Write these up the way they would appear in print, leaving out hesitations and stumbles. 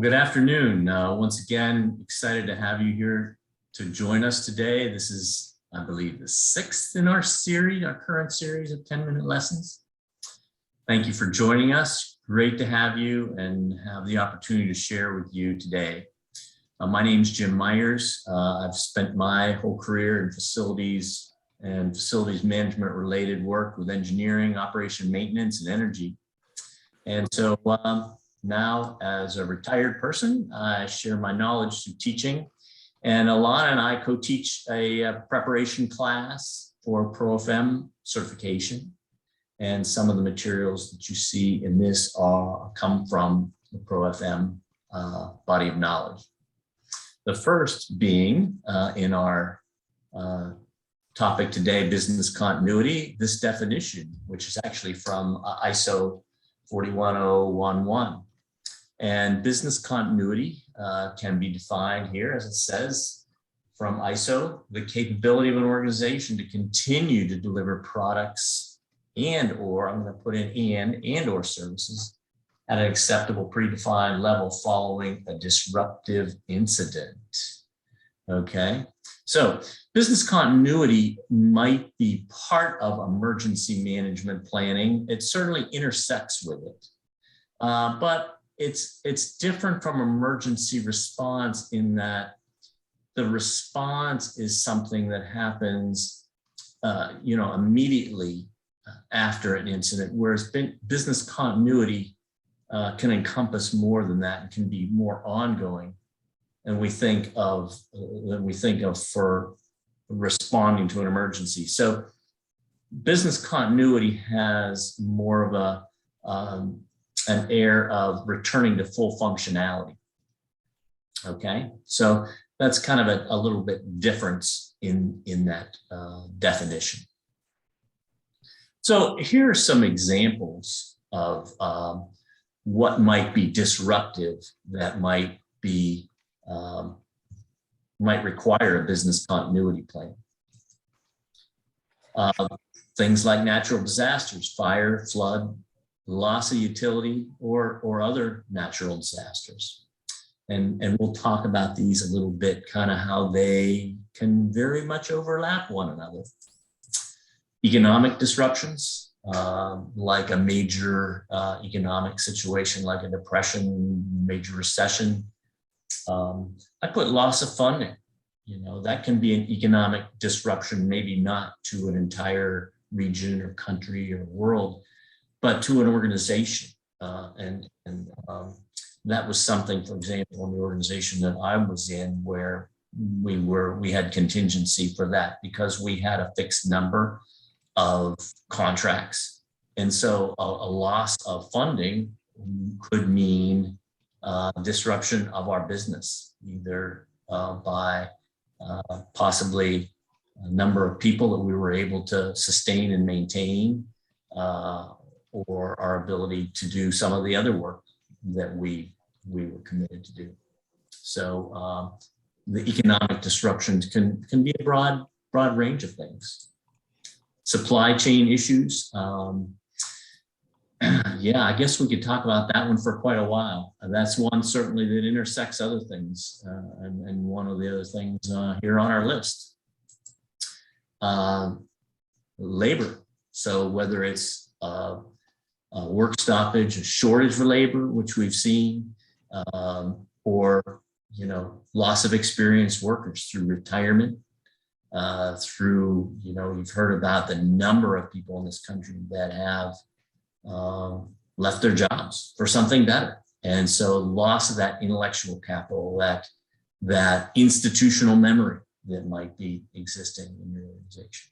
Good afternoon. Once again, excited to have you here to join us today. This is, I believe, the sixth in our series, our current series of 10-minute lessons. Thank you for joining us. Great to have you and have the opportunity to share with you today. My name is Jim Myers. I've spent my whole career in facilities and facilities management related work with engineering, operation, maintenance, and energy. And so now, as a retired person, I share my knowledge through teaching. And Alana and I co-teach a preparation class for Pro-FM certification. And some of the materials that you see in this come from the Pro-FM body of knowledge. The first being in our topic today, business continuity, this definition, which is actually from ISO 41011. And business continuity can be defined here, as it says, from ISO, the capability of an organization to continue to deliver products and/or, I'm going to put in and/or services at an acceptable predefined level following a disruptive incident. Okay, so business continuity might be part of emergency management planning. It certainly intersects with it, but it's different from emergency response in that the response is something that happens, immediately after an incident, whereas business continuity can encompass more than that and can be more ongoing. And we think of for responding to an emergency. So business continuity has more of an air of returning to full functionality. Okay, so that's kind of a little bit difference in that definition. So here are some examples of what might be disruptive that might require a business continuity plan. Things like natural disasters, fire, flood, loss of utility, or other natural disasters. And we'll talk about these a little bit, kind of how they can very much overlap one another. Economic disruptions, like a major economic situation, like a depression, major recession. I put loss of funding. That can be an economic disruption, maybe not to an entire region or country or world, but to an organization. And that was something, for example, in the organization that I was in, where we had contingency for that because we had a fixed number of contracts. And so a loss of funding could mean disruption of our business, either by possibly a number of people that we were able to sustain and maintain, or our ability to do some of the other work that we were committed to do. So the economic disruptions can be a broad range of things. Supply chain issues. Yeah, I guess we could talk about that one for quite a while. That's one certainly that intersects other things, and one of the other things here on our list. Labor. So whether it's work stoppage, a shortage of labor, which we've seen, or loss of experienced workers through retirement, through you've heard about the number of people in this country that have left their jobs for something better, and so loss of that intellectual capital, that institutional memory that might be existing in your organization.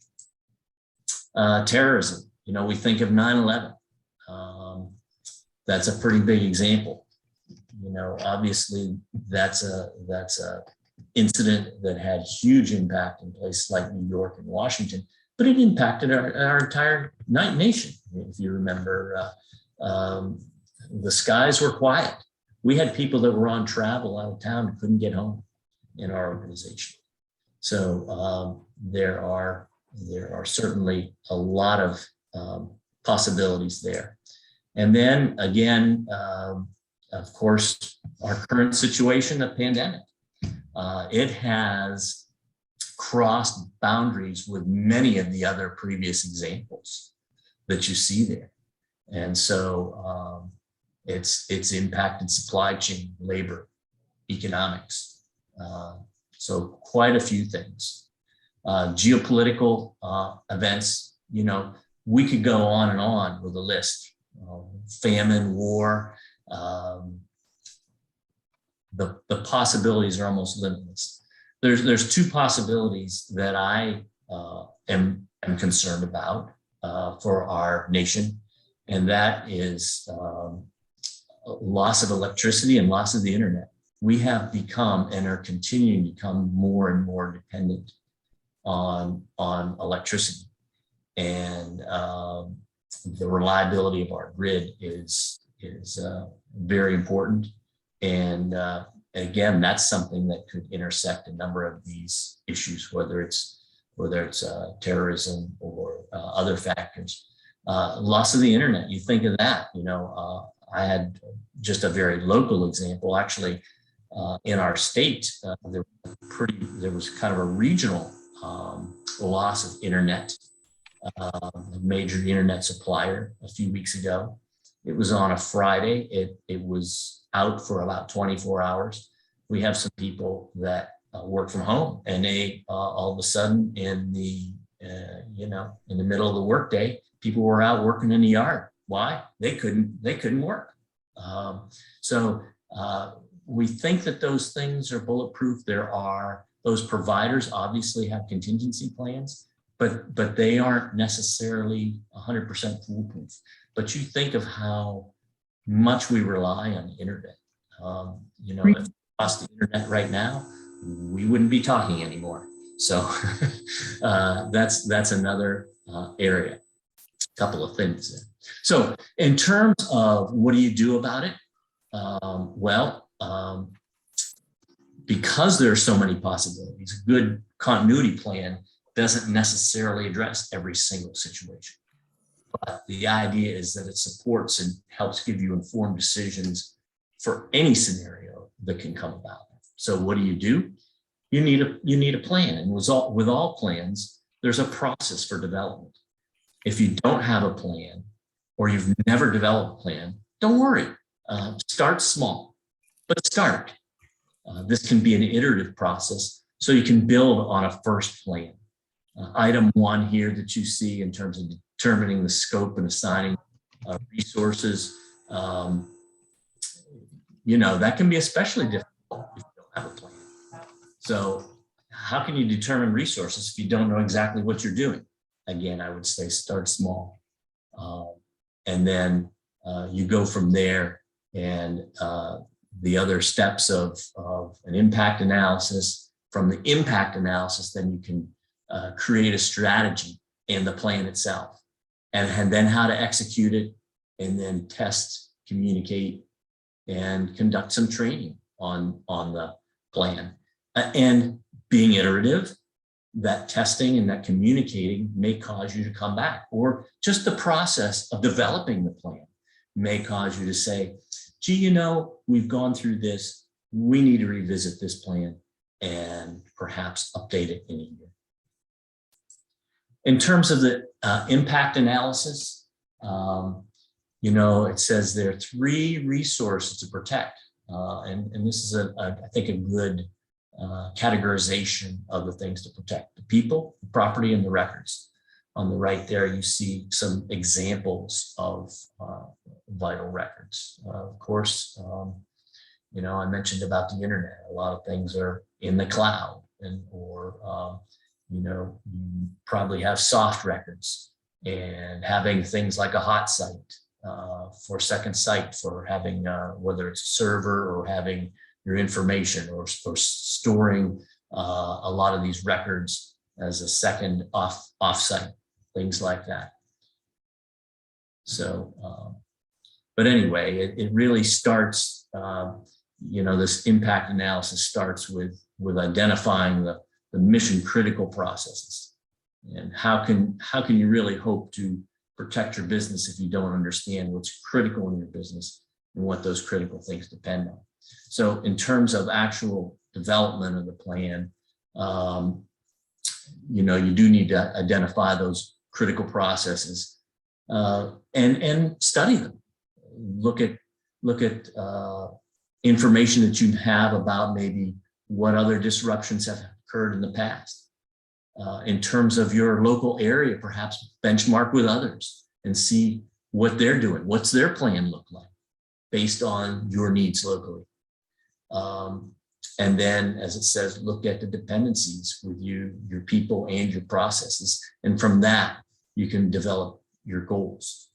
Terrorism. We think of 9/11. That's a pretty big example. Obviously that's a incident that had huge impact in places like New York and Washington, but it impacted our entire nation. If you remember, the skies were quiet. We had people that were on travel out of town and couldn't get home in our organization. So there are certainly a lot of possibilities there. And then again, of course, our current situation, the pandemic. It has crossed boundaries with many of the other previous examples that you see there. And so it's impacted supply chain, labor, economics. So quite a few things. Geopolitical events, you know, we could go on and on with a list. Famine, war, the possibilities are almost limitless. There's two possibilities that I am concerned about for our nation, and that is loss of electricity and loss of the internet. We have become and are continuing to become more and more dependent on electricity, and the reliability of our grid is very important. And again, that's something that could intersect a number of these issues, whether it's terrorism or other factors. Loss of the internet, you think of that. You know, I had just a very local example. Actually, in our state, there was kind of a regional loss of internet. A major internet supplier a few weeks ago. It was on a Friday. It was out for about 24 hours. We have some people that work from home, and they all of a sudden in the middle of the workday, people were out working in the yard. Why? They couldn't work. So we think that those things are bulletproof. Those providers obviously have contingency plans, but they aren't necessarily 100% foolproof. But you think of how much we rely on the internet. If we lost the internet right now, we wouldn't be talking anymore. So that's another area. A couple of things there. So in terms of what do you do about it? Because there are so many possibilities, a good continuity plan doesn't necessarily address every single situation. But the idea is that it supports and helps give you informed decisions for any scenario that can come about. So what do? You need a plan. And with all plans, there's a process for development. If you don't have a plan or you've never developed a plan, don't worry. Start small, but start. This can be an iterative process, so you can build on a first plan. Item 1 here that you see in terms of determining the scope and assigning resources, that can be especially difficult if you don't have a plan. So how can you determine resources if you don't know exactly what you're doing? Again, I would say start small. And then you go from there, and the other steps of an impact analysis. From the impact analysis, then you can create a strategy and the plan itself, and then how to execute it, and then test, communicate, and conduct some training on the plan. And being iterative, that testing and that communicating may cause you to come back, or just the process of developing the plan may cause you to say, gee, we've gone through this, we need to revisit this plan and perhaps update it in a year. In terms of the impact analysis, it says there are 3 resources to protect. And this is, I think, a good categorization of the things to protect: the people, the property, and the records. On the right there, you see some examples of vital records. Of course, I mentioned about the internet. A lot of things are in the cloud, or you probably have soft records, and having things like a hot site for second site, for having whether it's a server or having your information, or storing a lot of these records as a second offsite, things like that. So, but anyway, it really starts, this impact analysis starts with identifying the mission critical processes. And how can you really hope to protect your business if you don't understand what's critical in your business and what those critical things depend on. So in terms of actual development of the plan, you do need to identify those critical processes and study them. Look at information that you have about maybe what other disruptions have occurred in the past. In terms of your local area, perhaps benchmark with others and see what they're doing. What's their plan look like based on your needs locally? And then, as it says, look at the dependencies with you, your people, and your processes. And from that, you can develop your goals.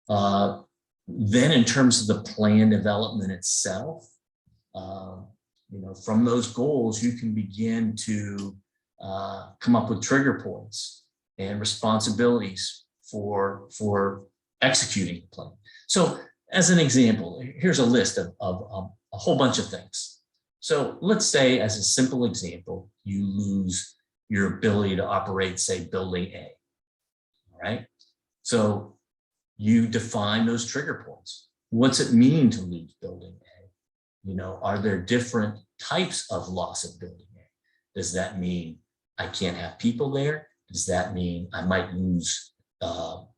Then in terms of the plan development itself, from those goals, you can begin to come up with trigger points and responsibilities for executing the plan. So as an example, here's a list of a whole bunch of things. So let's say, as a simple example, you lose your ability to operate, say, building A, all right? So you define those trigger points. What's it mean to lose building A? Are there different types of loss of building A? Does that mean I can't have people there? Does that mean I might lose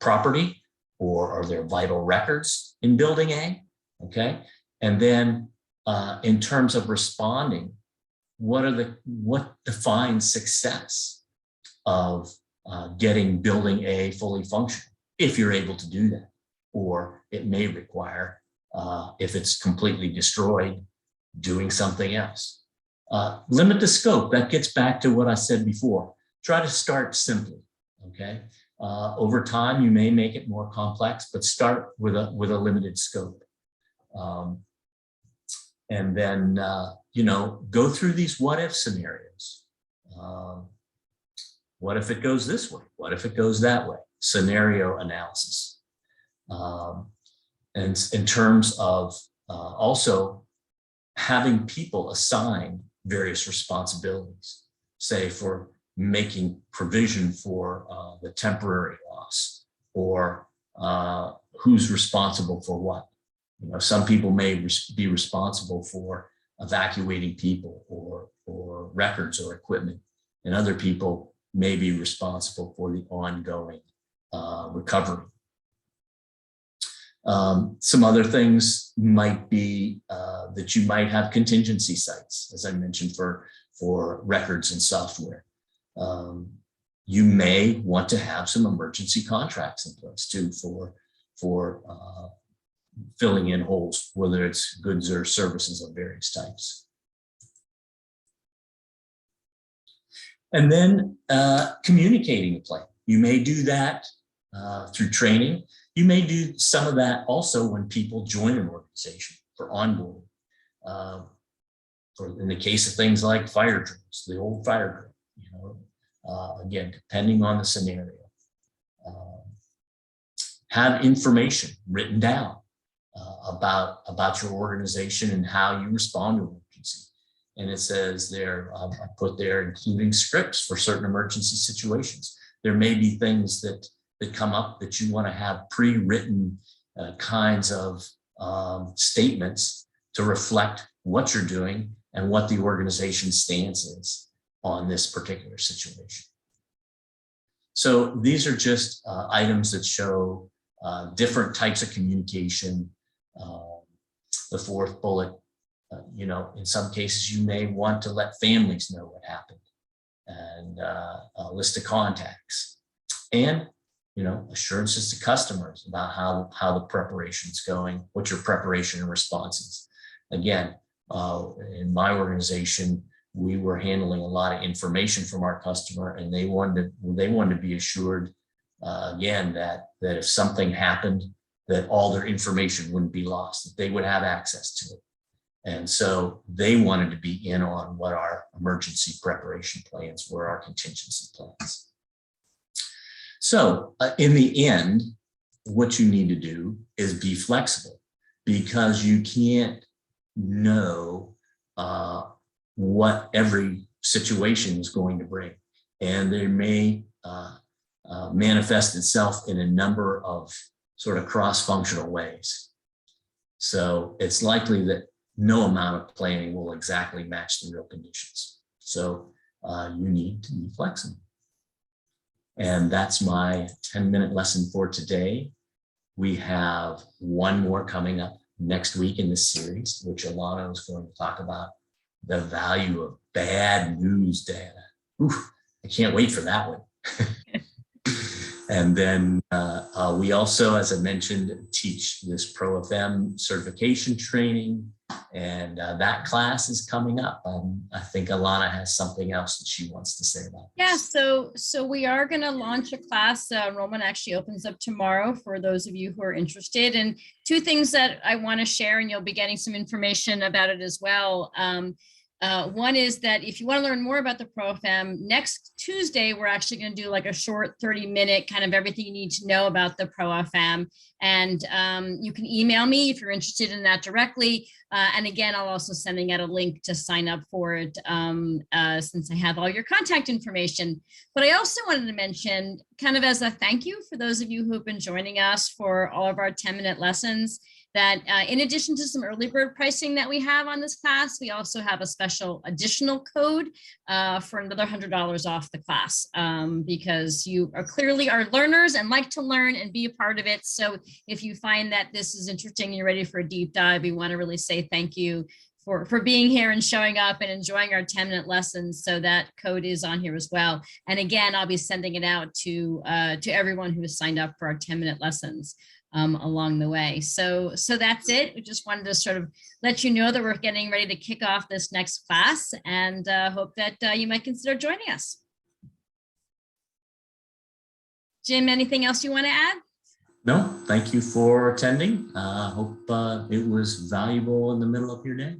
property? Or are there vital records in building A? Okay. And then in terms of responding, what defines success of getting building A fully functional, if you're able to do that? Or it may require, if it's completely destroyed, doing something else. Limit the scope. That gets back to what I said before. Try to start simply, okay? Over time, you may make it more complex, but start with a limited scope. And then, go through these what-if scenarios. What if it goes this way? What if it goes that way? Scenario analysis. And in terms of also having people assign various responsibilities, say for making provision for the temporary loss, or who's responsible for what. Some people may be responsible for evacuating people or records or equipment, and other people may be responsible for the ongoing recovery. Some other things might be that you might have contingency sites, as I mentioned, for records and software. You may want to have some emergency contracts in place too for filling in holes, whether it's goods or services of various types. And then communicating a plan. You may do that through training. You may do some of that also when people join an organization for onboarding. Or in the case of things like fire drills, the old fire drill, again, depending on the scenario. Have information written down about your organization and how you respond to an emergency. And it says there, I put there, including scripts for certain emergency situations. There may be things that come up that you want to have pre-written kinds of statements to reflect what you're doing and what the organization's stance is on this particular situation. So these are just items that show different types of communication. The fourth bullet, in some cases you may want to let families know what happened, and a list of contacts, and assurances to customers about how the preparation's going, what your preparation and response is. Again, in my organization, we were handling a lot of information from our customer, and they wanted to be assured, again, that if something happened, that all their information wouldn't be lost, that they would have access to it. And so they wanted to be in on what our emergency preparation plans were, our contingency plans. So in the end, what you need to do is be flexible, because you can't know what every situation is going to bring. And they may manifest itself in a number of sort of cross-functional ways. So it's likely that no amount of planning will exactly match the real conditions. So you need to be flexible. And that's my 10-minute lesson for today. We have one more coming up next week in this series, which Alana is going to talk about the value of bad news data. Oof, I can't wait for that one. And then we also, as I mentioned, teach this ProFM certification training, and that class is coming up. I think Alana has something else that she wants to say about this. Yeah, so we are going to launch a class. Enrollment actually opens up tomorrow for those of you who are interested. And two things that I want to share, and you'll be getting some information about it as well. One is that if you want to learn more about the ProFM, next Tuesday, we're actually going to do like a short 30-minute kind of everything you need to know about the ProFM. And you can email me if you're interested in that directly. And again, I'll also sending out a link to sign up for it since I have all your contact information. But I also wanted to mention, kind of as a thank you for those of you who have been joining us for all of our 10-minute lessons, that in addition to some early bird pricing that we have on this class, we also have a special additional code for another $100 off the class because you are clearly our learners and like to learn and be a part of it. So if you find that this is interesting and you're ready for a deep dive, we want to really say thank you for being here and showing up and enjoying our 10-minute lessons. So that code is on here as well. And again, I'll be sending it out to everyone who has signed up for our 10-minute lessons along the way. So that's it. We just wanted to sort of let you know that we're getting ready to kick off this next class, and hope that you might consider joining us. Jim, anything else you want to add? No, thank you for attending. Hope it was valuable in the middle of your day.